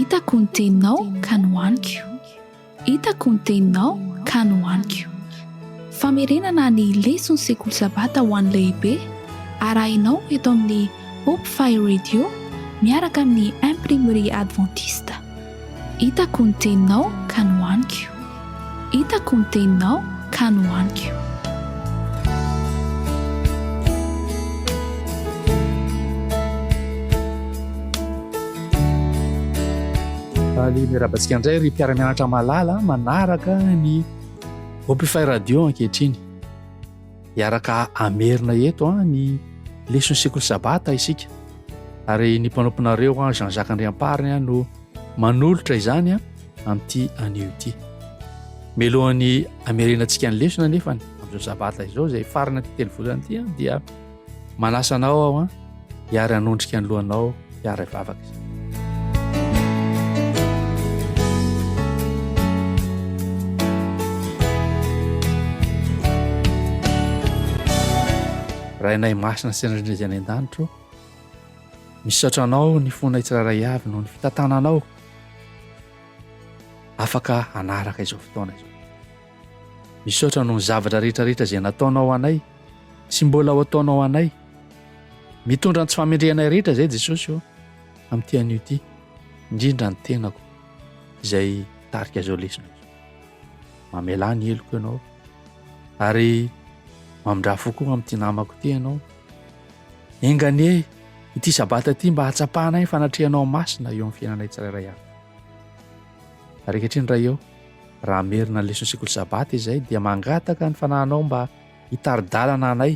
hitako ny teninao ka nohaniko, hitako ny teninao ka nohaniko. Famerenana ny lesona sekoly sabata ho an'ny lehibe arahinao eto amin'ny Hope Fire Radio miaraka amin'ny imprimerie adventiste. Hitako ny teninao ka nohaniko, hitako ny teninao ka nohaniko. Mirabantsika indray ry mpiara-mianatra malala manaraka ny Hope Fire Radio ankehitriny. Iaraka amerina eto ny lesona sekoly sabata isika. Ary ny mpanomponareo Jean-Jacques Andriamparina no manolotra izany amin'ity anio ity. Melohan'ny amerinantsika ny lesona nefa amin'izao sabata izao izay farana ty telo volana ity dia manasa anao aho hiary hanondrika ny lohanao hiary hivavaka izany. Rainay masina sy nyrindrizany an-danitro, misaotra anao ny fonay tsiraray avy noho ny fitantananao afaka hanaraka izao fotoana izao. Misaotra noho ny zavatra rehetrarehetra izay nataonao anay sy mbola ho ataonao anay. Mitondra ny tsy famendrehanay rehetra izay Jesosy amin'ity anio ity, indrindra ny tenako izay tarika izao lesona izao. Mamela ny heloko ianao ary mamindra fokoa amin'ity namako ity ianao. Enganie ity sabata ity mba hatsapahanay fanatrehanao masina eo amin'ny fiainanay tsirairay avy. Ary ankehitriny ray eo, raha merina ny lesona sekoly sabata izay dia mangataka ny fanahinao mba hitaridalana anay.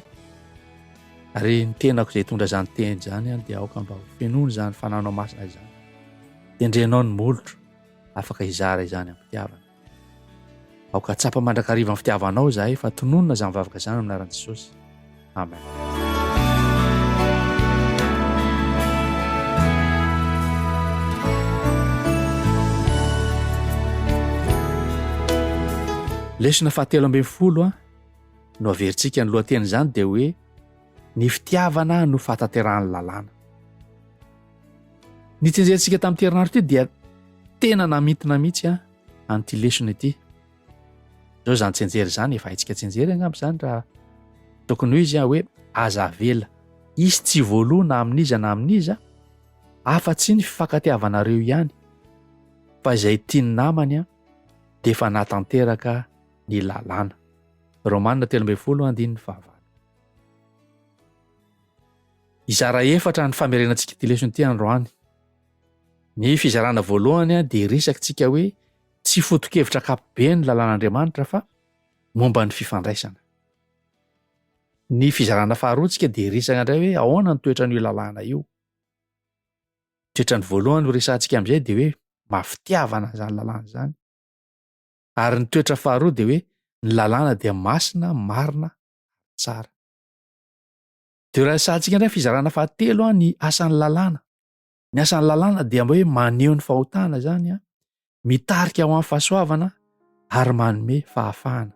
Ary ny tenako izay tondra izany teny izany dia aoka mba ho fenoiny izany fanahinao masina izany. Tendrenao ny molotro afaka hizara izany amin'ny fitiavana. Aoka tsapa mandrakariva amin'ny fitiavanao izahay fa tononona izany mivavaka izany amin'ny anaran'i Jesosy. Amen. Lesona fahatelo ambin'ny folo no averintsika ny lohateny izany dia hoe ny fitiavana no fataterahany lalàna. Ny tsenjerantsika tamin'ity herinandro ity dia tena namintona mihitsy an'ity lesona ity. Zao zany tsenjery zany efa haitsika tsenjery angamba zany raha tokony ho izy hoe aza vela. Izy tsy voaloha na amin'iza na amin'iza afa-tsy ny fifankatiavanareo ihany fa izay tiany namany dia efa natanteraka ny lalàna. Romanina 13:9. Izara efatra ny famerenantsika ity lesona ity androany. Ny fizarana voalohany dia resakintsika hoe tsy foto-kevitra ankapobeny ny lalàn'Andriamanitra fa momba ny fifandraisana. Ny fizarana faharoantsika dia resaka indray hoe ahoana ny toetra n'io lalàna io. Toetra ny voalohany ho resantsika amin'izay dia hoe mafitiavana izany lalàna izany. Ary ny toetra faharoa dia hoe ny lalàna dia masina, marina, tsara. Dia resantsika indray fizarana fahatelo ny asan'ny lalàna. Ny asan'ny lalàna dia hoe maneho ny fahotana izany mitarika ho amin'ny fahasoavana ary manome fahafahana.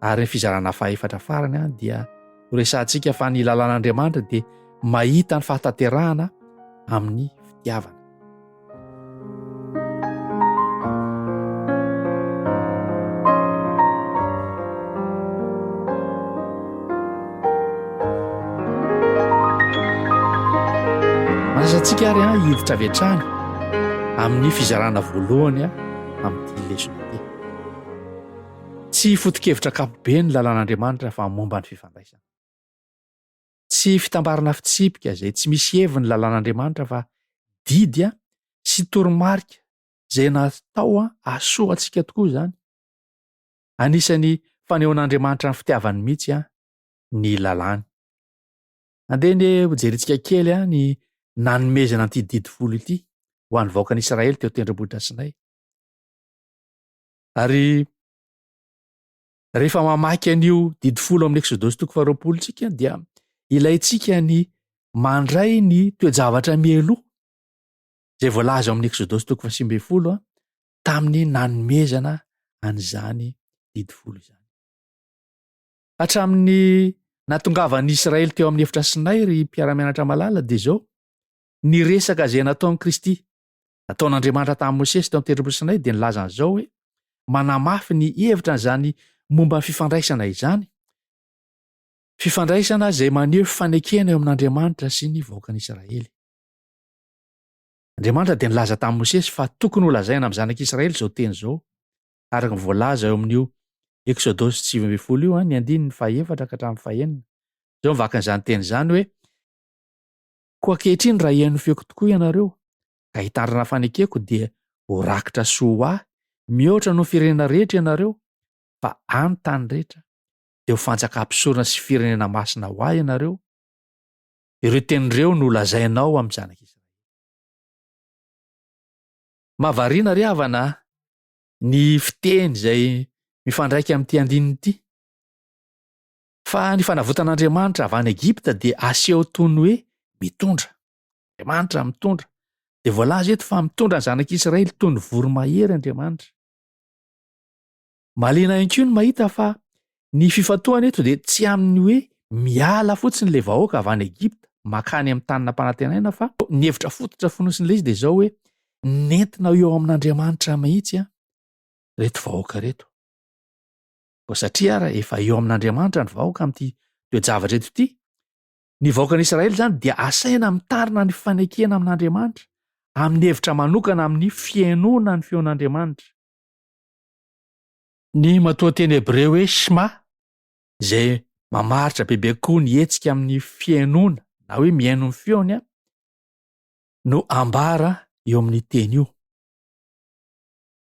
Ary ny fizarana fahaefatra farany dia ho resantsika fa ny lalàn'Andriamanitra dia mahita ny fahataterahana amin'ny fitiavana. Manasantsika ary hiditra avy hatrany amin'ny fizarana voalohany amin'ity lesona ity. Tsy foto-kevitra ankapobeny ny lalàn'Andriamanitra fa momba ny fifandraisana. Tsy fitambarana fitsipika izay tsy misy heviny ny lalàn'Andriamanitra fa didy sy toromarika izay natao asoantsika tokoa izany. Anisan'ny fanehoan'Andriamanitra ny fitiavany mihitsy ny lalàny. Andeha ny hojerentsika kely ny nanomezana an'ity didy folo ity ho an'ny vahoakan'i Israely teo tendrombohitra Sinay. Ary rehefa mamaky an'io didy folo amin'ny Exodosy 20 tsika dia ilayntsika ny mandray ny toe-javatra mialoha izay voalaza amin'ny Exodosy 20 tamin'ny nanomezana an'izany didy folo izany. Hatramin'ny natongavan'ny Israely teo amin'ny efitra Sinay ry mpiara-mianatra malala dia izao ny resaka izay nataon'i Kristy nataon'Andriamanitra tamin'ny Mosesy teo amin'ny tendrombohitra Sinay dia nilaza an'izao hoe manamafy ny hevitra n'izany momba ny fifandraisana izany, fifandraisana izay maneho fifanekena eo amin'Andriamanitra sy ny vahoakan'Israely. Andriamanitra dia nilaza tamin'ny Mosesy fa tokony ho lazaina amin'ny zanak'Israely izao teny izao, araka ny voalaza eo amin'io Eksodosy 7 io, ny 1:4 ka hatramin'ny 9. Izao mivaka an'izany teny izany hoe koa ankehitriny raha hihaino feoko tokoa ianareo ka hitandrina fanekeko dia ho rakitra soa ahy, mihoatra no firenena rehetra ianareo, fa any tany rehetra dia ho fanjakam-pisorona sy firenena masina ho ahy ianareo. Ireo tenin'ireo no lazainao amin'ny zanak'Israely. Mahavariana ry havana ny fiteny izay mifandraika amin'ity andininy ity. Fa ny fanavotan'Andriamanitra avy any Egipta dia aseho toy ny hoe mitondra. Andriamanitra mitondra. Dia voalaza eto fa mitondra ny zanak'Israely toy ny voromahery Andriamanitra. Mahaliana ihany koa ny mahita fa ny fifantohana eto dia tsy amin'ny hoe miala fotsiny ilay vahoaka avy any Egipta makany amin'ny tany nampanantenaina, fa ny hevitra fototra fonosin'ilay izy dia izao hoe nentina eo amin'Andriamanitra mihitsy reto vahoaka reto. Satria efa eo amin'Andriamanitra ny vahoaka amin'ity toe-javatra eto ity. Ny vahoakan'Israely izany dia asaina mitarina ny fifanekena amin'Andriamanitra amin'ny hevitra manokana amin'ny fiainoana ny feon'Andriamanitra. Ny matoa teny Hebreo hoe Shema, izay mamaritra bebe koa ny hetsika amin'ny fiainoana na hoe miaino ny feony no ambara eo amin'ny teny io.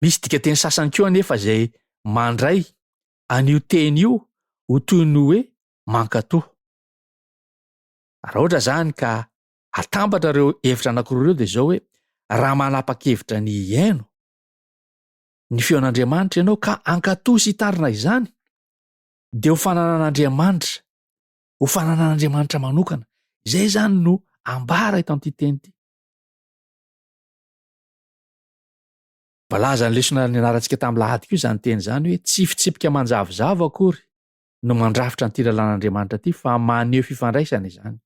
Misy dikateny sasany koa anefa izay mandray an'io teny io ho toy ny hoe mankatoa. Raha ohatra zany ka atambatra ireo hevitra anankiroa ireo dia izao hoe raha manapa-kevitra ny hiaino ny feon'Andriamanitra ianao ka ankatoa sy hitarina izany, dia ho fananan'Andriamanitra, ho fananan'Andriamanitra manokana. Izay zany no ambara eto amin'ity teny ity. Voalaza ny lesona nianarantsika tamin'ny lahady koa izany teny izany hoe tsy fitsipika manjavozavo akory no mandrafitra ny lalàn'Andriamanitra ity, fa maneho fifandraisana izany.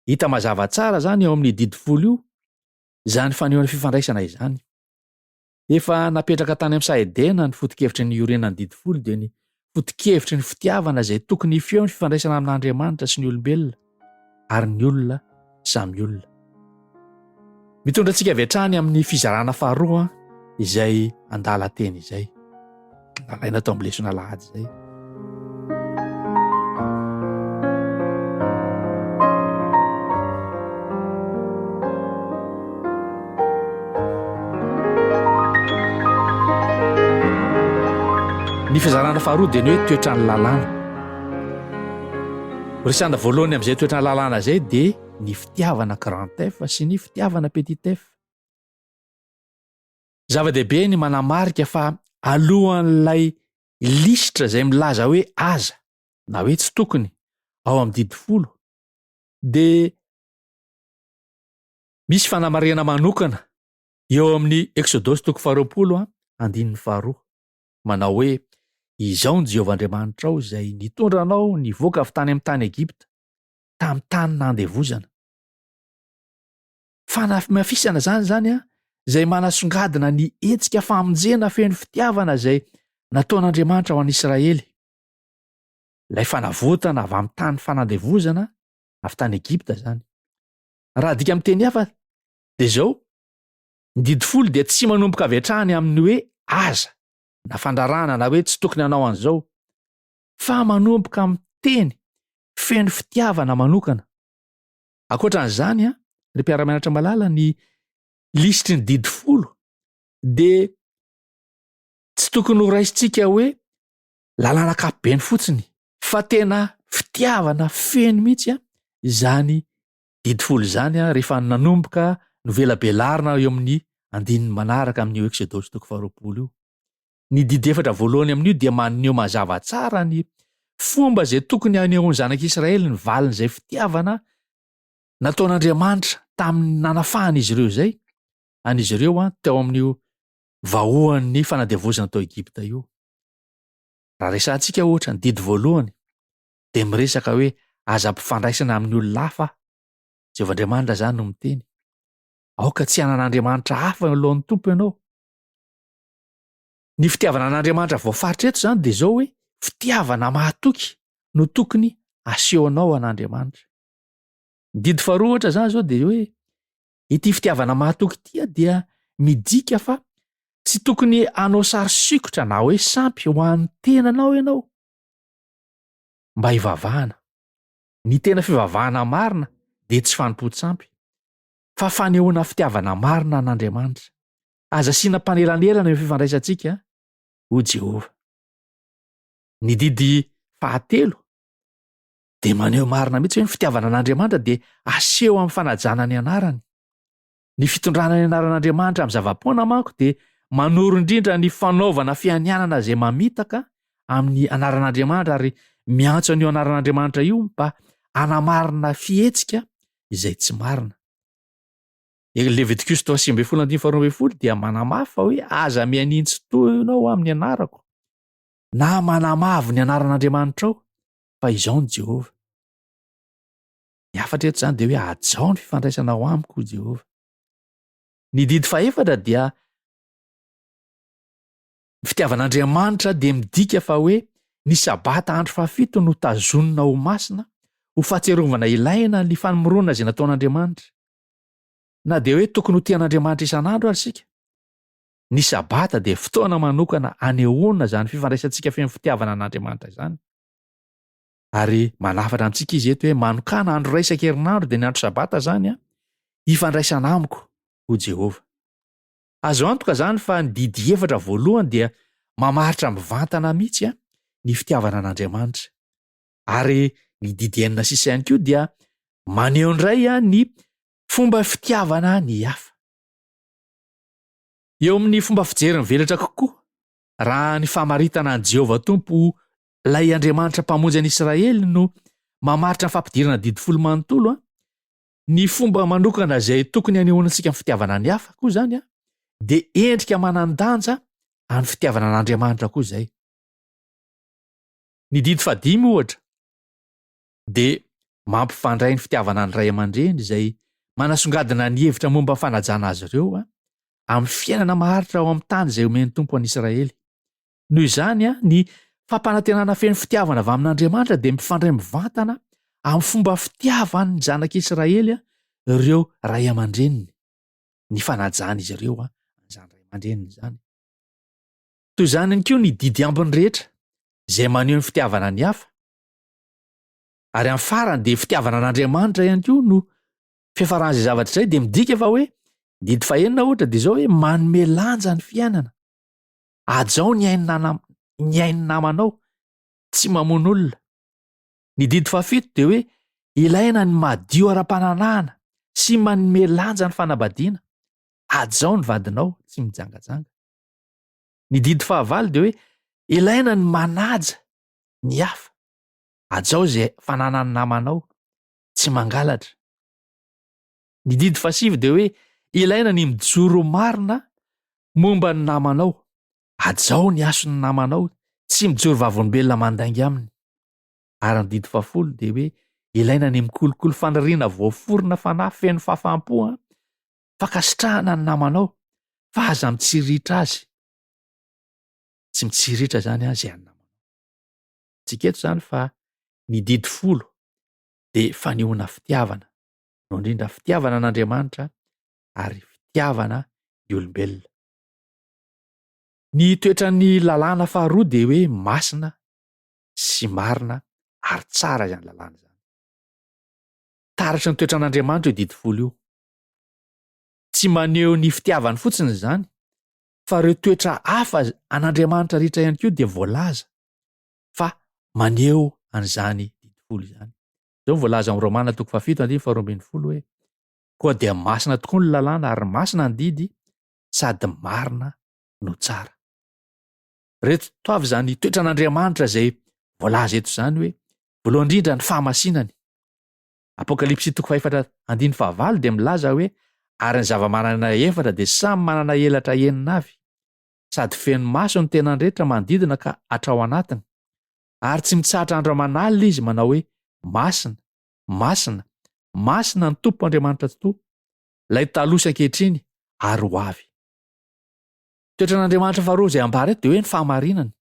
Hita mazava tsara zany eo amin'ny 10 io izany fanehoana fifandraisana izany. Efa napetraka tany amin'ny Saedena ny foto-kevitry ny iorenan'ny 10 dia ny foto-kevitry ny fitiavana izay tokony hifeho ny fifandraisana amin'Andriamanitra sy ny olombelona ary ny olona samy olona. Mitondra antsika avy hatrany amin'ny fizarana faharoa izay andala teny izay. Nalaina tao amin'ny lesona lahady izay. Ny fizarana faharoa dia ny hoe toetrany lalàna. Resana voalohany amin'izay toetrany lalàna izay dia ny fitiavana grand F sy ny fitiavana petit F. Zava-dehibe ny manamarika fa alohan'ilay lisitra izay milaza hoe aza na hoe tsy tokony ao amin'ny 10 dia misy fanamarihana manokana eo amin'ny Eksodosy 20:2 manao hoe izao ny Jehovah Andriamanitra izay nitondra anao nivoaka avy tany amin'ny tany Egipta tamin'ny tany nandevozana. Fanamafisana zany izay manasongadina ny hetsika famonjena feno fitiavana izay nataon'Andriamanitra ho an'Israely. Ilay fanavotana avy amin'ny tany fanandevozana avy tany Egipta zany. Raha dika amin'ny teny hafa dia izao ny 10 dia tsy manomboka avy hatrany amin'ny hoe aza na fandrarana na hoe tsy tokony hanao an'izao, fa manomboka amin'ny teny feno fitiavana manokana. Ankoatran'izany ny mpiara-mianatra malala ny lisitry ny 10 dia tsy tokony ho raisintsika hoe lalàna kapobeny fotsiny, fa tena fitiavana feno mihitsy izany 10 izany rehefa nanomboka novelabelarina eo amin'ny andininy manaraka amin'ny Eksodosy 20 io. Ny 14 voalohany amin'io dia maneho mazava tsara ny fomba izay tokony hanehoan'ny zanak'Israely ny valin'izay fitiavana nataon'Andriamanitra tamin'ny nanafahany izy ireo izay, an'izy ireo teo amin'io vahoan'ny fanadevozana tao Egipta io. Raha resantsika ohatra ny 10 voalohany dia miresaka hoe aza mpifandraisana amin'ny olona hafa. Jehovah Andriamanitra zany no miteny. aoka tsy hanan'Andriamanitra hafa alohan'ny tompo ianao. Ny fitiavana an'Andriamanitra voafaritra eto izany dia izao hoe fitiavana mahatoky no tokony asehonao an'Andriamanitra. Ny didy faharoa ohatra izany izao dia hoe ity fitiavana mahatoky ity dia midika fa tsy tokony hanao sary sikotra na hoe sampy ho an'ny tenanao ianao mba hivavahana. Ny tena fivavahana marina dia tsy fanompoan-tsampy fa fanehoana fitiavana marina an'Andriamanitra. Aza asiana mpanelanelana eo fifandraisantsika ho Jehova. Ny didy fahatelo dia maneho marina mihitsy hoe ny fitiavana an'Andriamanitra dia aseho amin'ny fanajana ny anarany. Ny fitondrana ny anaran'Andriamanitra amin'ny zava-poana manko dia manoro indrindra ny fanaovana fianianana izay mamitaka amin'ny anaran'Andriamanitra ary miantso an'io anaran'Andriamanitra io mba hanamarina fihetsika izay tsy marina. Levitikos 3:12 dia manamafy fa hoe aza mianintsy toy ianao amin'ny anarako na manamavo ny anaran'Andriamanitra ao fa izao ny Jehova. Ny hafatra eto izany dia hoe ajao ny fifandraisana ao amiko Jehova. Ny didy fahaefatra dia ny fitiavan'Andriamanitra dia midika fa hoe ny sabata andro fahafito no tazonina ho masina ho fahatsiarovana ilaina ny fanomorona izay nataon'Andriamanitra. Na dia hoe tokony ho tian'Andriamanitra isan'andro ary isika. Ny sabata dia fotoana manokana hanehoana izany fifandraisantsika feno fitiavana an'Andriamanitra izany. Ary manafatra amintsika izy eto hoe manokana andro iray isan-kerinandro dia ny andro sabata izany hifandraisana amiko ho Jehova. Azo antoka izany fa ny didy efatra voalohany dia mamaritra mivantana mihitsy ny fitiavana an'Andriamanitra. Ary ny didy enina sisa ihany koa dia maneho indray ny fomba fitiavana ny hafa. Eo amin'ny fomba fijery mivelatra kokoa raha ny famaritana an' Jehova Tompo ilay Andriamanitra mpamonjy an'Israely no mamaritra ny fampidirana ny didy folo manontolo. Ny fomba manokana izay tokony hanehoana antsika amin'ny fitiavana ny hafa koa izany dia endrika manan-danja amin'ny fitiavana an'Andriamanitra koa izay. Ny didy fahadimy ohatra dia mampifandray ny fitiavana ny ray aman-dreny izay manasongadina ny hevitra momba fanajana azy ireo amin'ny fiainana maharitra ao amin'ny tany izay omeny Tompo an'Israely. Noho izany ny fampanantenana feno fitiavana avy amin'Andriamanitra dia mifandray mivantana amin'ny fomba fitiavany ny zanak'Israely ireo ray aman-dreniny, ny fanajana izy ireo izany ray aman-dreniny izany. Toy izany ihany koa ny didy ambiny rehetra izay maneho ny fitiavana ny hafa. Ary amin'ny farany dia fitiavana an'Andriamanitra ihany koa no fiafaran'izay zavatra izay dia midika fa hoe didy fahaenina ohatra dia izao hoe manome lanja ny fiainana. Ajao ny ainy namanao, tsy mamono olona. Ny didy fahafito dia hoe ilaina ny madio ara-pananahana sy manome lanja ny fanambadiana. Ajao ny vadinao, tsy mijangajanga. Ny didy fahavalo dia hoe ilaina ny manaja ny hafa. Ajao izay fananany namanao, tsy mangalatra. Ny didy fahasivy dia hoe ilaina ny mijoro marina momba ny namanao. Ajao ny asony namanao, tsy mijoro vavolombelona mandainga aminy. Ary ny didy fahafolo dia hoe ilaina ny mikolokolo faniriana voaforona fanahy feno fahafaham-po fakasitrahana ny namanao fa aza mitsiritra azy. Tsy mitsiritra izany izay any namanao. Tsika eto izany fa ny didy folo dia fanehoana fitiavana, no indrindra fitiavana an'Andriamanitra ary fitiavana ny olombelona. Ny toetran'ny lalàna faharoa dia hoe masina sy marina ary tsara izany lalàna izany. Taratry ny toetran'Andriamanitra io didy folo io. Tsy maneho ny fitiavany fotsiny izany, fa ireo toetra hafa an'Andriamanitra rehetra ihany koa dia voalaza fa maneho an'izany didy folo izany. Izao voalaza amin'ny Romana 7:12 hoe koa dia masina tokoa ny lalàna ary masina ny didy sady marina no tsara. Reto toavy izany toetran'Andriamanitra izay voalaza eto izany hoe voalohany indrindra ny fahamasinany. Apokalipsy 4:1-5 dia milaza hoe ary ny zava-manana efatra dia samy manana elatra enina avy, sady feno maso ny tenany rehetra manodidina ka hatrao anatiny. Ary tsy mitsahatra andro aman'alina izy manao hoe masina, masina, masina ny Tompo Andriamanitra tokoa. ilay talosa ankehitriny ary ho avy. Toetran'Andriamanitra faharoa izay ambara eto dia hoe ny fahamarinana.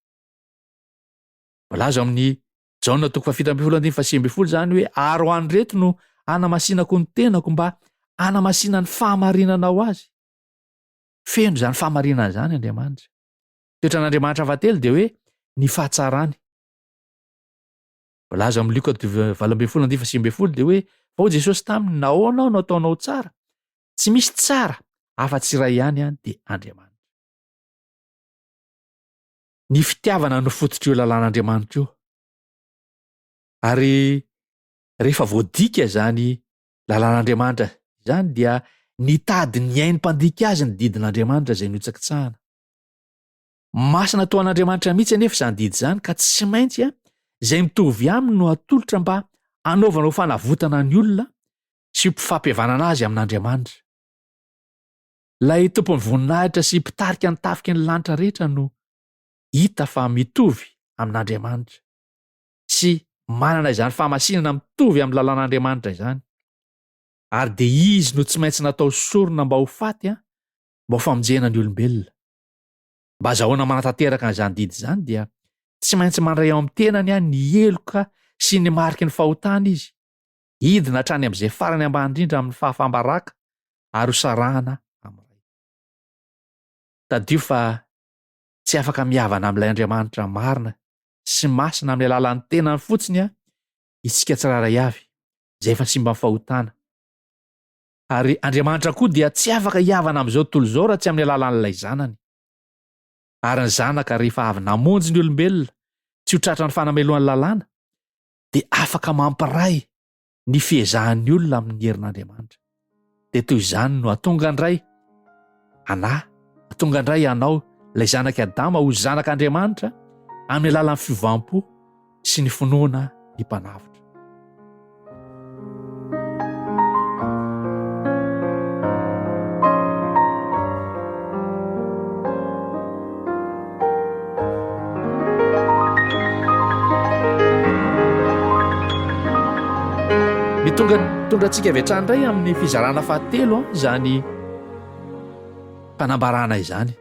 Voalaza amin'ny Jaona 7:20 zany hoe ary ho any reto no hanamasinako ny tenako mba hanamasina ny fahamarinana ho azy. Feno zany fahamarinana zany Andriamanitra. Toetran'Andriamanitra fahatelo dia hoe ny fahatsarany. Voalaza amin'ny Luka 8:20 dia hoe fa ho Jesosy taminy nahoana aho no ataonao tsara? Tsy misy tsara afa-tsy iray ihany dia Andriamanitra. Ny fitiavana no fototry io lalàn'Andriamanitra io. Ary rehefa voadika zany lalàn'Andriamanitra zany dia nitady ny ain'ny mpandika azy ny didin'Andriamanitra izay notsakitsahana. Masina tao an'Andriamanitra mihitsy anefa izany didy izany ka tsy maintsy izay mitovy aminy no atolotra mba hanaovana ho fanavotana ny olona sy mpifampihavanana azy amin'Andriamanitra. Ilay tompon'ny voninahitra sy mpitarika ny tafika ny lanitra rehetra no hita fa mitovy amin'Andriamanitra sy manana izany fahamasinana mitovy amin'ny lalàn'Andriamanitra izany. Ary dia izy no tsy maintsy natao sorona mba ho faty mba ho famonjena ny olombelona. Mba azahoana manatanteraka an'izany didy izany dia tsy maintsy mandray ao amin'ny tenany ny heloka sy ny mariky ny fahotana izy, hidina hatrany amin'izay farany ambany indrindra amin'ny fahafambaraka ary hosarahana amin'ray. Tadio fa tsy afaka mihavana amin'ilay Andriamanitra marina sy masina amin'ny alalan'ny tenany fotsiny isika tsiraray avy izay efa simba amin'ny fahotana. Ary Andriamanitra koa dia tsy afaka hihavana amin'izao tontolo izao raha tsy amin'ny alalan'ilay zanany. Ary ny zanaka rehefa avy namonjy ny olombelona tsy ho tratra ny fanamelohan'ny lalàna dia afaka mampiray ny fiezahan'ny olona amin'ny herin'Andriamanitra. Dia toy izany no atonga indray atonga indray ianao ilay zanaka Adama ho zanak'Andriamanitra amin'ny alalan'ny fiovam-po sy ny finoana ny mpanavitra. Mitondra antsika avy hatrany indray amin'ny fizarana fahatelo izany fanambarana izany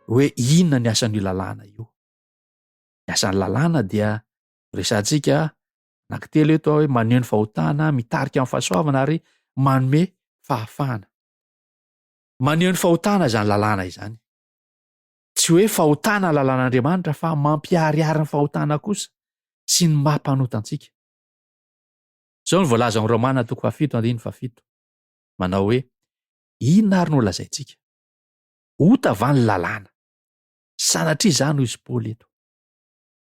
hoe inona ny asan'io lalàna io. Ny asan'ny lalàna dia resantsika anankitelo eto hoe maneho ny fahotana, mitarika amin'ny fahasoavana ary manome fahafahana. Maneho ny fahotana izany lalàna izany. Tsy hoe fahotana ny lalàn'Andriamanitra fa mampiharihary ny fahotana kosa sy ny mampanotantsika. Zao ny voalaza amin'ny Romana 7:17 manao hoe inona ary no lazaintsika? Ota va ny lalàna? Sanatria izany hoy izy Paoly eto.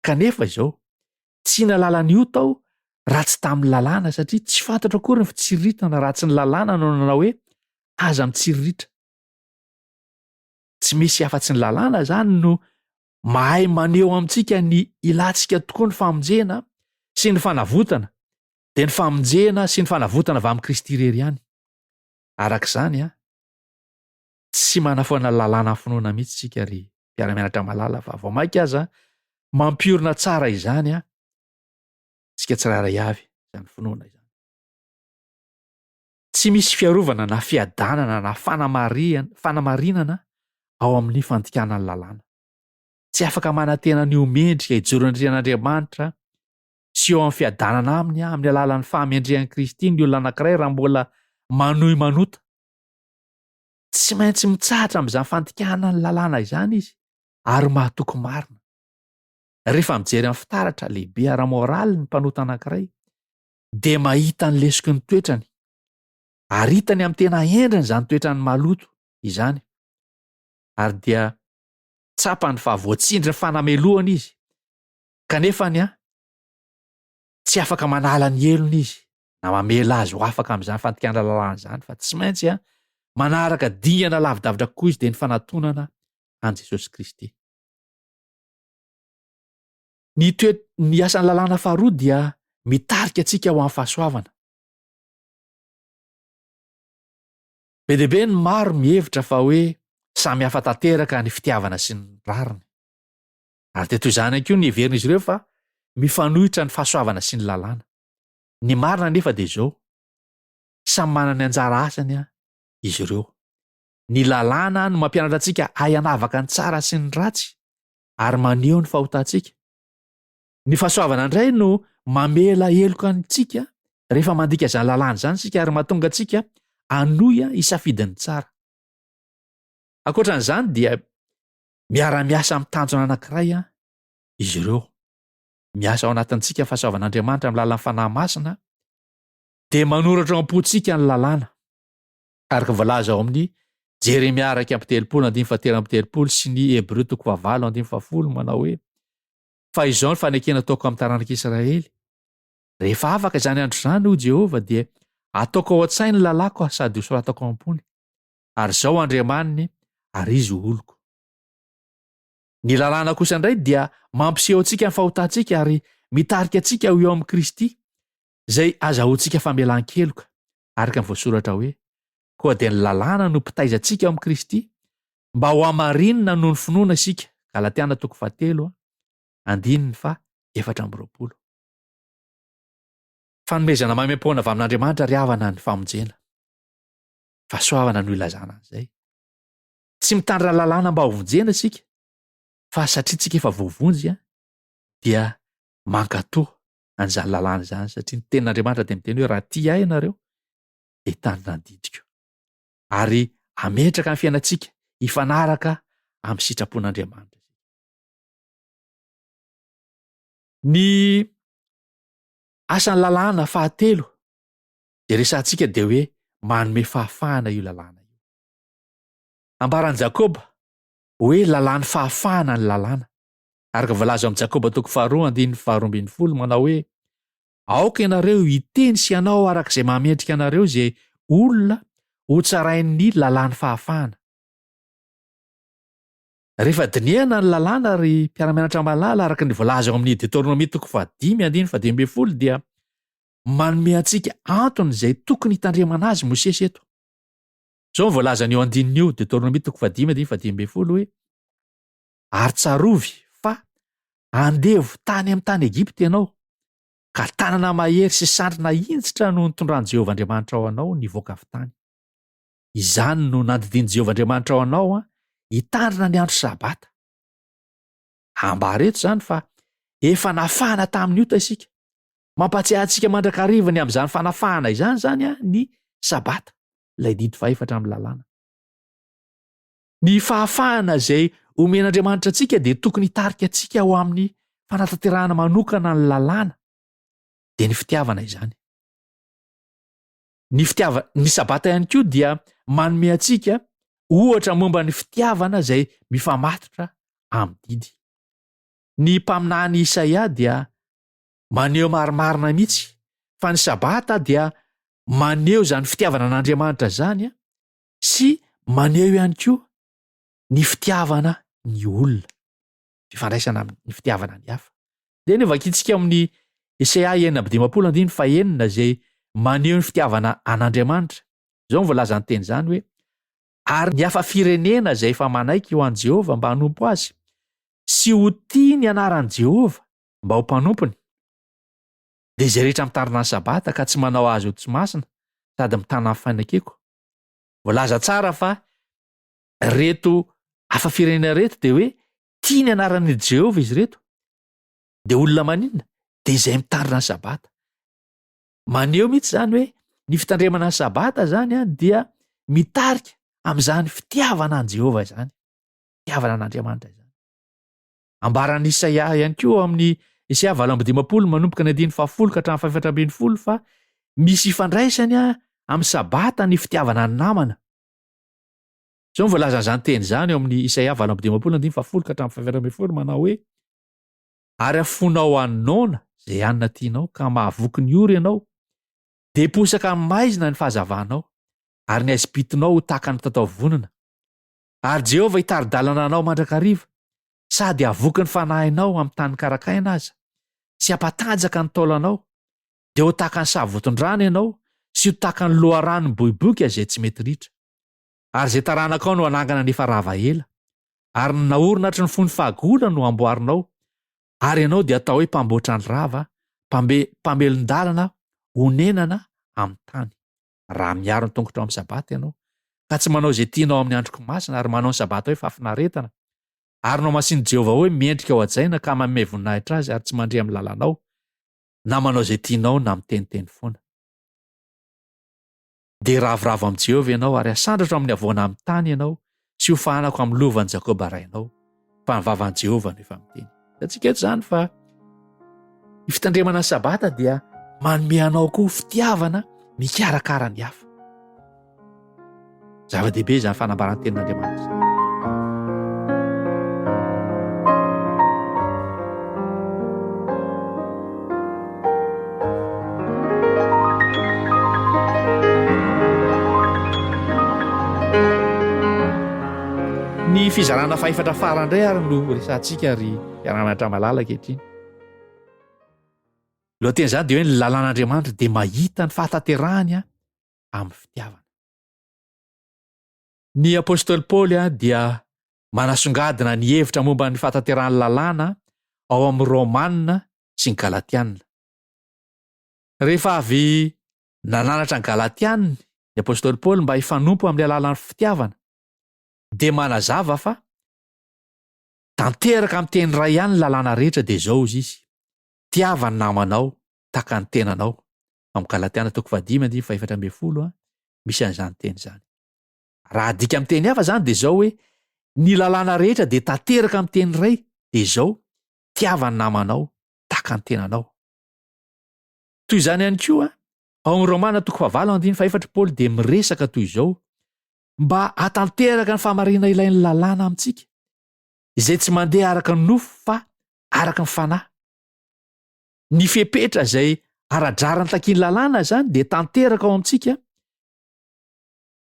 Kanefa izao tsy nalalany ota aho raha tsy tamin'ny lalàna satria tsy fantatra akory ny fitsiriritana raha tsy ny lalàna no nanao hoe aza mitsiriritra. Tsy misy afa-tsy ny lalàna zany no mahay maneho amintsika ny ilantsika tokoa ny famonjena sy ny fanavotana. Dia ny famonjena sy ny fanavotana avy amin'ny Kristy irery ihany. Arak'izany tsy manafoana lalàna amin'ny finoana mihitsy isika ry mpiara-mianatra malala fa vao mainka aza mampiorina tsara izany isika tsiraray avy izany finoana izany. Tsy misy fiarovana na fiadanana na fanamarinana ao amin'ny fandikanany lalàna. Tsy afaka manantena ny omendrika hijoro ny rian'Andriamanitra sy eo amin'ny fiadanana aminy amin'ny alalan'ny fahamendrehan'i Kristy ny olona anankiray raha mbola manohy manota. Tsy maintsy mitsahatra amin'izany fandikana ny lalàna izany izy ary mahatoky marina. Rehefa mijery amin'ny fitaratra lehibe ara-moraly ny mpanota anankiray dia mahita ny lesoky ny toetrany ary hitany amin'ny tena endriny izany toetrany maloto izany. Ary dia tsapany fa voatsindry ny fanamelohana izy. Kanefa tsy afaka manala ny helony izy na mamela azy ho afaka amin'izany fandikana lalàna izany fa tsy maintsy manaraka dingana lavidavitra kokoa izy dia ny fanatonana an' Jesosy Kristy. Ny asan'ny lalàna faharoa dia mitarika antsika ho amin'ny fahasoavana. Be dia be ny maro mihevitra fa hoe samy hafa tanteraka ny fitiavana sy ny rariny. Ary dia toy izany ihany koa ny heverin'izy ireo fa mifanohitra ny fahasoavana sy ny lalàna. Ny marina nefa dia izao, samy manana ny anjara asany izy ireo. Ny lalàna no mampianatra antsika hayanavaka ny tsara sy ny ratsy ary maneho ny fahotantsika. Ny fahasoavana indray no mamela heloka antsika rehefa mandika izany lalàna izany sika ary mahatonga antsika hanohy hisafidin'ny tsara. Ankoatran'izany dia miara-miasa amin'ny tanjona anankiray izy ireo. Miasa ao anatintsika fahasoavan'Andriamanitra amin'ny lalan'ny fanahy masina dia manoratra ao am-pontsika ny lalàna. Araka voalaza ao amin'ny Jeremia 1:7-8 sy ny Hebreo 9:7 manao hoe: fa izao ny fanekena ataoko amin'ny taranak'Israely. Rehefa afaka izany andro izany, ho Jehova, dia ataoko ao an-tsainy ny lalàko sady hosoratako ambony. Ary izao Andriamaniny ary izy ho oloko. Ny lalàna kosa indray dia mampiseho antsika ny fahotantsika ary mitarika antsika ho eo amin'ny Kristy, izay azahoantsika famelan-keloka. Araka ny voasoratra hoe: koa dia ny lalàna no mpitaiza antsika ao amin'ny Kristy, mba ho hamarinina noho ny finoana isika. Galatiana 4:1-4. Fanomezana maimam-poana avy amin'Andriamanitra ry havana ny famonjena. Fahasoavana no ilazana an'izay. Tsy mitandra lalàna mba ho vonjena isika, fa satria tsika efa voavonjy dia mankatoa an'izany lalàna izany, satria ny tenin'Andriamanitra dia miteny hoe: raha tia ahy ianareo dia tandrina ny didiko, ary ametraka ny fiainantsika hifanaraka amin'ny sitrapon'Andriamanitra. Ny asan'ny lalàna fahatelo dia resantsika dia hoe manome fahafahana io lalàna io. Ambaran'i Jakoba hoe lalàn'ny fahafahana ny lalàna. Araka voalaza amin'ny Jakoba 2:12 manao hoe: aoka ianareo hiteny sy hanao arak'izay mametrika anareo izay olona ho tsarain'ny lalàn'ny fahafahana. Rehefa dinihana ny lalàna ry mpiara-mianatra malala, araka ny voalaza ao amin'ny Deutéronomie 5:10-12 dia manome antsika antony izay tokony hitandremana azy Mosesy eto. Izao ny voalaza an'io andininy io, Deutéronomie 5:10-12 hoe: ary tsarovy fa andevo tany amin'ny tany Egipta ianao, ka tanana mahery sy sandrina hintsitra no nitondran'i Jehovah Andriamanitra ao anao nivoaka avy tany. Izany no nandidian'i Jehovah Andriamanitra ao anao hitandrina ny andro sabata. Ambara eto izany fa efa nafahana tamin'io isika. Mampatsiahy antsika mandrakariva ny amin'izany fanafahana izany ny sabata, ilay dito fahefatra amin'ny lalàna. Ny fahafahana izay omen'Andriamanitra antsika dia tokony hitarika antsika ho amin'ny fanatanterahana manokana ny lalàna dia ny fitiavana izany. Ny sabata ihany koa dia manome antsika ohatra momba ny fitiavana izay mifamatotra amin'ny didy. Ny mpaminany Isaia dia maneho marimarina mihitsy fa ny sabata dia maneho izany fitiavana an'Andriamanitra izany sy maneho ihany koa ny fitiavana ny olona, fifandraisana amin'ny fitiavana ny hafa. Dia ny vakintsika amin'ny Isaia 9:5 izay maneho ny fitiavana an'Andriamanitra. Izao ny voalaza ny teny izany hoe: ary ny hafa firenena izay efa manaiky ho an'i Jehovah mba hanompo azy, sy ho tia ny anaran'i Jehovah mba ho mpanompony. Dia izay rehetra mitarina ny sabata ka tsy manao azy ho tsy masina sady mitana amin'ny fainakeko. Voalaza tsara fa reto hafa firenena reto dia hoe tia ny anaran'i Jehovah izy reto. Dia olona maninona? Dia izay mitandrina ny sabata. Maneho mihitsy izany hoe ny fitandremana ny sabata izany dia mitarika amin'izany fitiavana an' Jehovah izany, fitiavana an'Andriamanitra izany. Ambaran'ny Isaia ihany koa amin'ny Isaia 4:15 manomboka ny 10-10 fa misy ifandraisany amin'ny sabata ny fitiavana ny namana. Izao ny voalaza an'izany teny izany eo amin'ny Isaia 4:10 manao hoe: ary afonao anoana izay anina tianao ka mahavoky ny ory ianao, dia posaka amin'ny maizina ny fahazavanao, ary ny aizipitinao ho tahaka ny tatao vonona. Ary Jehovah hitari-dalana anao mandrakariva, sady havoky ny fanahinao amin'ny tany karakaina aza, sy hampatanjaka ny taulanao, dia ho tahaka ny savoton-drano ianao, sy ho tahaka ny loharano miboiboika izay tsy mety ritra. Ary izay taranakao no anangana ny efa rava ela, ary ny naorinatry ny fony fahagola no amboarinao, ary ianao dia atao hoe mpamboatra ny rava, mpamelon-dalana, honenana amin'ny tany. Raha miaro ny tongotra amin'ny sabata ianao, ka tsy manao izay tianao amin'ny androko masina ary manao ny sabata hoe fafinaretana ary nao masiany Jehovah hoe miendrika ao ajaina ka manome voninahitra azy ary tsy mandre amin'ny lalànao na manao izay tianao na miteniteny foana. Dia ravoravo amin'ny Jehovah ianao ary asandratra amin'ny avoana amin'ny tany ianao sy ho fahanako amin'ny lovan'i Jakoba rainao fa ny vavan'i Jehovah no efa miteny. Antsika eto izany fa ny fitandremana ny sabata dia manome anao koa fitiavana mikarakara ny hafa. Zava-dehibe izany fanambarany tenin'Andriamanitra. Ny fizarana fahefatra farany indray ary no resantsika ary iara-mianatra malala ankehitriny. Lohateny izany dia hoe ny lalàn'Andriamanitra dia mahita ny fahatanterahany amin'ny fitiavana. Ny apôstôly Paoly dia manasongadina ny hevitra momba ny fahatanterahany lalàna ao amin'ny Romanina sy ny Galatiana. Rehefa avy nananatra ny Galatiana ny apôstôly Paoly mba hifanompo amin'ny alalan'ny fitiavana dia manazava fa tanteraka amin'ny teny iray ihany ny lalàna rehetra dia izao izy tiava ny namanao tahaka ny tenanao. Amin'ny Galatiana 5:4 misy an'izany teny izany. Raha adika amin'ny teny hafa izany dia izao hoe ny lalàna rehetra dia tanteraka amin'ny teny iray dia izao tiava ny namanao tahaka ny tenanao. Toy izany ihany koa ao amin'ny Romana 4:4 Paoly dia miresaka toy izao mba hatanteraka ny fahamarina ilain'ny lalàna amintsika izay tsy mandeha araka ny nofo fa araka ny fanahy. Ny fepetra izay aradrarany takiany lalàna izany dia tanteraka ao amintsika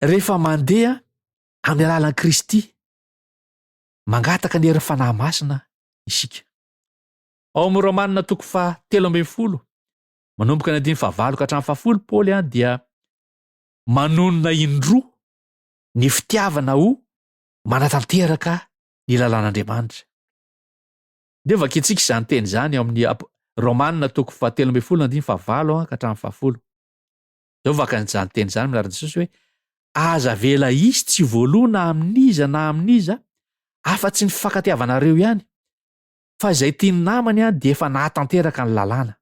rehefa mandeha amin'ny alalan'i Kristy mangataka ny herin'ny fanahy masina isika. Ao amin'ny Romanina 13:10 manomboka ny 9 ka hatramin'ny 10 Paoly dia manonona indroa ny fitiavana ho manatanteraka ny lalàn'Andriamanitra. Dia vakiantsika izany teny izany ao amin'ny Romanina 13:9 ka hatramin'ny 10. Zao vakan'izany teny izany milaza Jesosy hoe aza vela izy tsy voaloana amin'iza na amin'iza afa-tsy ny fifankatiavanareo ihany fa izay tiany namany dia efa nahatanteraka ny lalàna.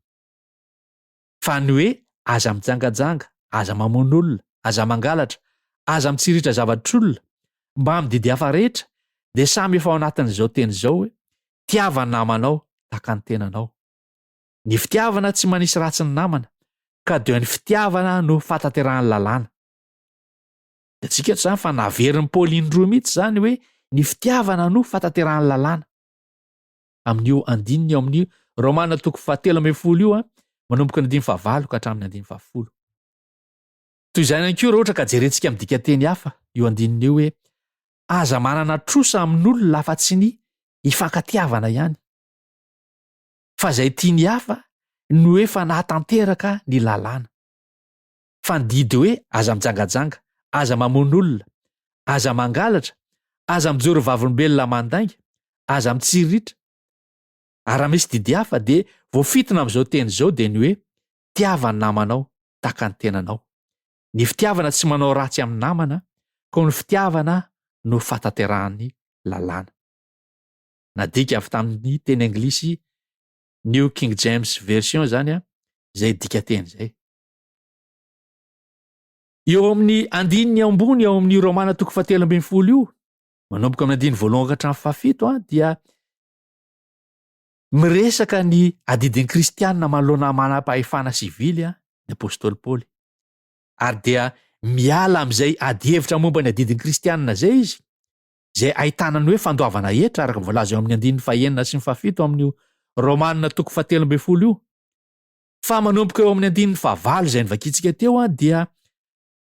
Fa ny hoe aza mijangajanga, aza mamono olona, aza mangalatra, aza mitsiritra zavatr'olona mba mididi hafa rehetra dia samy efa ao anatin'izao teny izao hoe tiava ny namanao tahaka ny tenanao. Ny fitiavana tsy manisy ratsy ny namana ka dia ny fitiavana no fahatanterahany lalàna. Antsika eto izany fa naverin'ny Paoly indroa mihitsy izany hoe ny fitiavana no fahatanterahany lalàna. Amin'io andininy ao amin'ny Romanina 13:10 manomboka ny 9 ka hatramin'ny 9. Toy izany ihany koa raha ohatra ka jerentsika amin'ny dikateny hafa io andininy io hoe aza manana trosa amin'olona afa tsy ny hifankatiavana ihany. Fa izay tiany hafa no efa nahatanteraka ny lalàna. Fa ny didy hoe aza mijangajanga, aza mamono olona, aza mangalatra, aza mijoro vavolombelona mandainga, aza mitsiritra. Ary raha misy didy hafa dia voafitona amin'izao teny izao dia ny hoe tiava ny namanao tahaka ny tenanao. Ny fitiavana tsy manao ratsy amin'ny namana, koa ny fitiavana no fahatanterahany lalàna. Nadika avy tamin'ny teny anglisy New King James Version izany izay dikateny izay. Eo amin'ny andininy ambony ao amin'ny Romana 13:10 io manomboka amin'ny 1 ka hatramin'ny 7 dia miresaka ny adidin'ny kristianina manoloana manam-pahefana sivily ny apôstôly Paoly. Ary dia miala amin'izay adihevitra momba ny adidin'ny kristianina izay izy, izay ahitana ny hoe fandoavana hetra araka voalaza eo amin'ny 9 sy 7 amin'ny Romanina 13:10 io. Fa manomboka eo amin'ny 9 izay nivakiantsika teo dia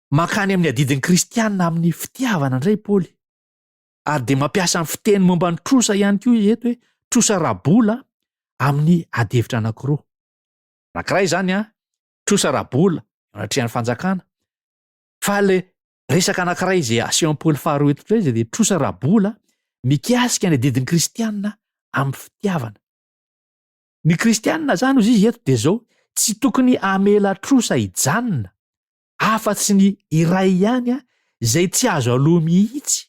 makany amin'ny adidin'ny kristianina amin'ny fitiavana indray Paoly. Ary dia mampiasa ny fiteny momba ny trosa ihany koa izy eto hoe trosa rabola amin'ny adihevitra anankiroa. Anankiray izany trosa rabola anatrehan'ny fanjakana. Fa le resaka anankiray izay aseho amin'ny Paoly faharoa eto indray dia trosa rabola mikasika ny adidin'ny kristianina amin'ny fitiavana. Ny kristianina zany izy eto dia izao tsy tokony hamela trosa hijanona afa-tsy ny iray ihany zay tsy azo aloha mihitsy.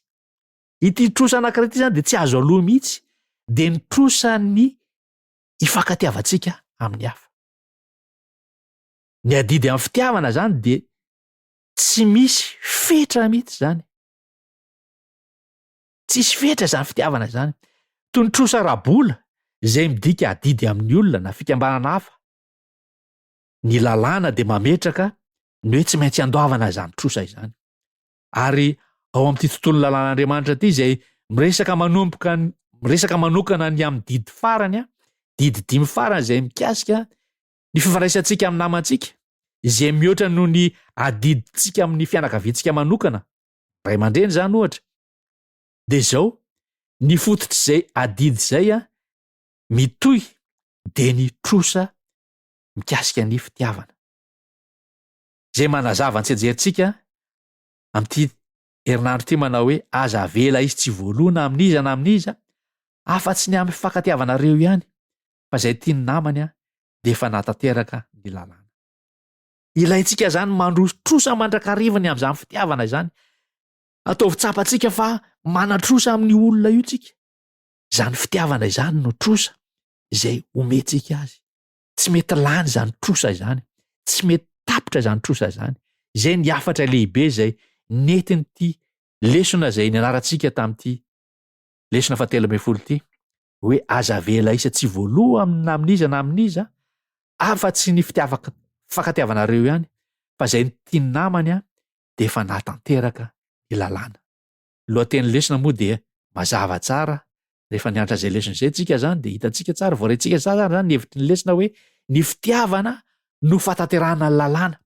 Ity trosa anankiray ity zany de tsy azo aloha mihitsy, de ny trosa ny ifankatiavantsika amin'ny hafa. Ny adidy amin'ny fitiavana zany de tsy misy fetra mihitsy zany. Tsisy fetra zany fitiavana zany. Toy ny trosa rabola zay midika adidy amin'ny olona na fikambanana hafa. Ny lalàna de mametraka ny hoe tsy maintsy andoavana zany trosa izany. Ary ao amin'ity tontolo lalàn'Andriamanitra ity zay miresaka manokana ny amin'ny didy farany, didy 5 farany zay mikasika ny fifandraisantsika amin'ny namantsika, izay mihoatra noho ny adidintsika amin'ny fianakaviantsika manokana, ray aman-dreny zany ohatra. De zao, ny fototr'izay adidy zay mitohy de ny trosa mikasika ny fitiavana. Zay manazava an-tsejerintsika amin'ity herinandro ity manao hoe aza avela izy tsy voaloana amin'iza na amin'iza, afa-tsy ny amin'ny fifankatiavanareo ihany, fa zay tiany namany de efa natanteraka ny lalàna. Ilaintsika zany mandroso trosa mandrakarivany amin'izany fitiavana izany. Ataovy tsapantsika fa manatrosa amin'ny olona io tsika. Zany fitiavana izany no trosa izay omentsika azy. Tsy mety lany zany trosa izany. Tsy mety tapitra zany trosa izany. Zay ny afatra lehibe zay nentin'ity lesona zay nianarantsika tamin'ity lesona 17 ity, hoe aza avela isa tsy voaloha amin'iza na amin'iza, afa-tsy ny fifankatiavanareo ihany, fa zay ny tiany namany de efa natanteraka ny lalàna. Lohateny lesona moa dia mazava tsara. Rehefa nianatra zay lesona zay tsika zany de hitantsika tsara, voarentsika tsara zany ny hevitry ny lesona hoe ny fitiavana no fatanterahana ny lalàna.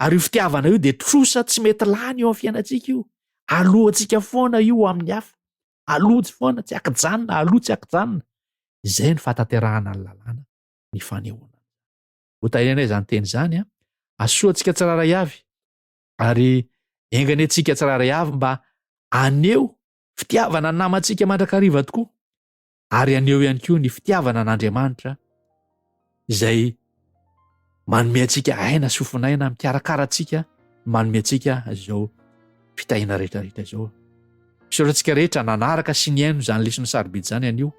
Ary io fitiavana io de trosa tsy mety lany eo amin'ny fiainantsika io. Alohantsika foana io amin'ny hafa. Alotsy foana, tsy akijanona, aloha tsy akijanona. Zay ny fatanterahana ny lalàna, ny fanehoana. Hotahiranay zany teny zany asoantsika tsiraray avy, ary enganetsika tsiraray avy mba aneo fitiavana namantsika mandrakariva tokoa, ary aneo ihany koa ny fitiavana n'Andriamanitra zay manome antsika aina sy fofinaina, mikarakara antsika, manome antsika zao fitahiana rehetrarehetra zao. Misaorantsika rehetra nanaraka sy ny aino zany lesona sarobidy zany anio.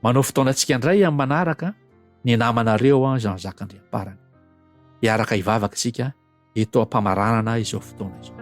Manao fotoanantsika indray amin'ny manaraka ny namanareo Jean-Jacques Andriamparana. Hiaraka hivavaka isika eto am-pamaranana izao fotoana izao.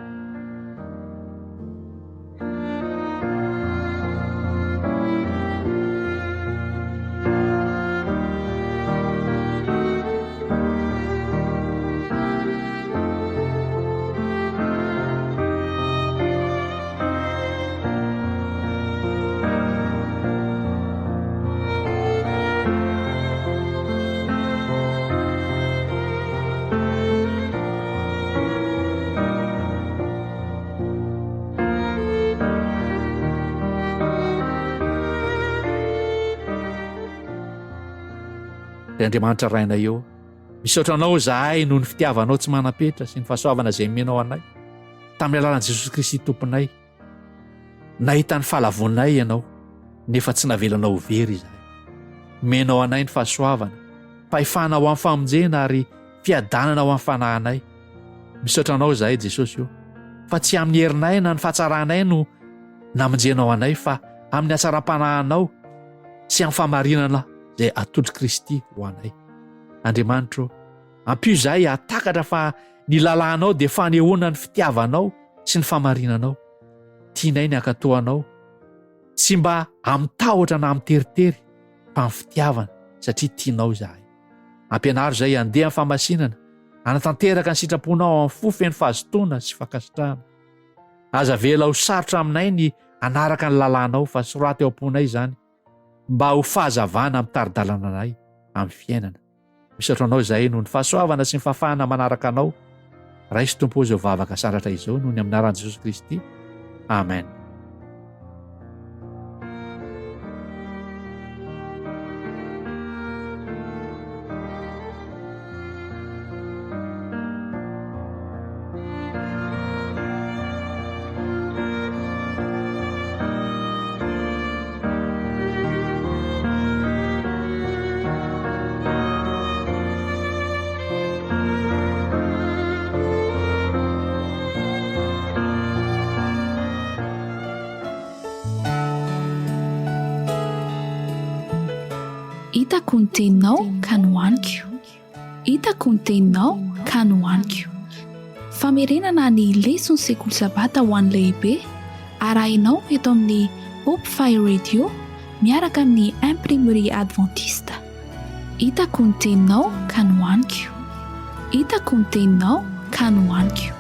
Andriamanitra raina eo, misaotra anao zahay noho ny fitiavanao tsy manapetra sy ny fahasoavana izay menao anay tamin'ny alalan'i Jesosy Kristy tomponay. Nahita ny fahalavonay ianao, nefa tsy navelanao very izahay. Menao anay ny fahasoavana, fahefana ho amin'ny famonjena ary fiadanana ho amin'ny fanahinay. Misaotra anao zahay Jesosy io, fa tsy amin'ny herinay na ny fahatsaranay no namonjenao anay, fa amin'ny hatsaram-panahinao sy amin'ny famarinana zay atolotry Kristy ho anay. Andriamanitra, ampio zahay hatakatra fa ny lalànao dia fanehoana ny fitiavanao sy ny famarinanao. Tianay ny ankatoanao, tsy mba amin'ny tahotra na amin'ny teritery, fa amin'ny fitiavana, satria tianao zahay. Ampianaro zay handeha amin'ny famasinana, hanatanteraka ny sitraponao amin'ny fofeny fahazotoana sy fankasitrahana. Aza vela ho sarotra aminay ny anaraka ny lalànao, fa soraty eo am-ponay zany, mba ho fahazavana amin'ny taridalana anay amin'ny fiainana. Misaotra anao zahay noho ny fahasoavana sy ny fahafahana manaraka anao. Raisy tompo izao vavaka saratra izao noho ny amin'ny anaran'i Jesosy Kristy. Amen. Hitako ny teninao ka nohaniko. Hitako ny teninao ka nohaniko. Famerenana ny lesona sekoly sabata ho an'ny lehibe arahinao eto amin'ny Hope Fire Radio miaraka amin'ny imprimerie adventiste. Hitako ny teninao ka nohaniko. Hitako ny teninao ka nohaniko.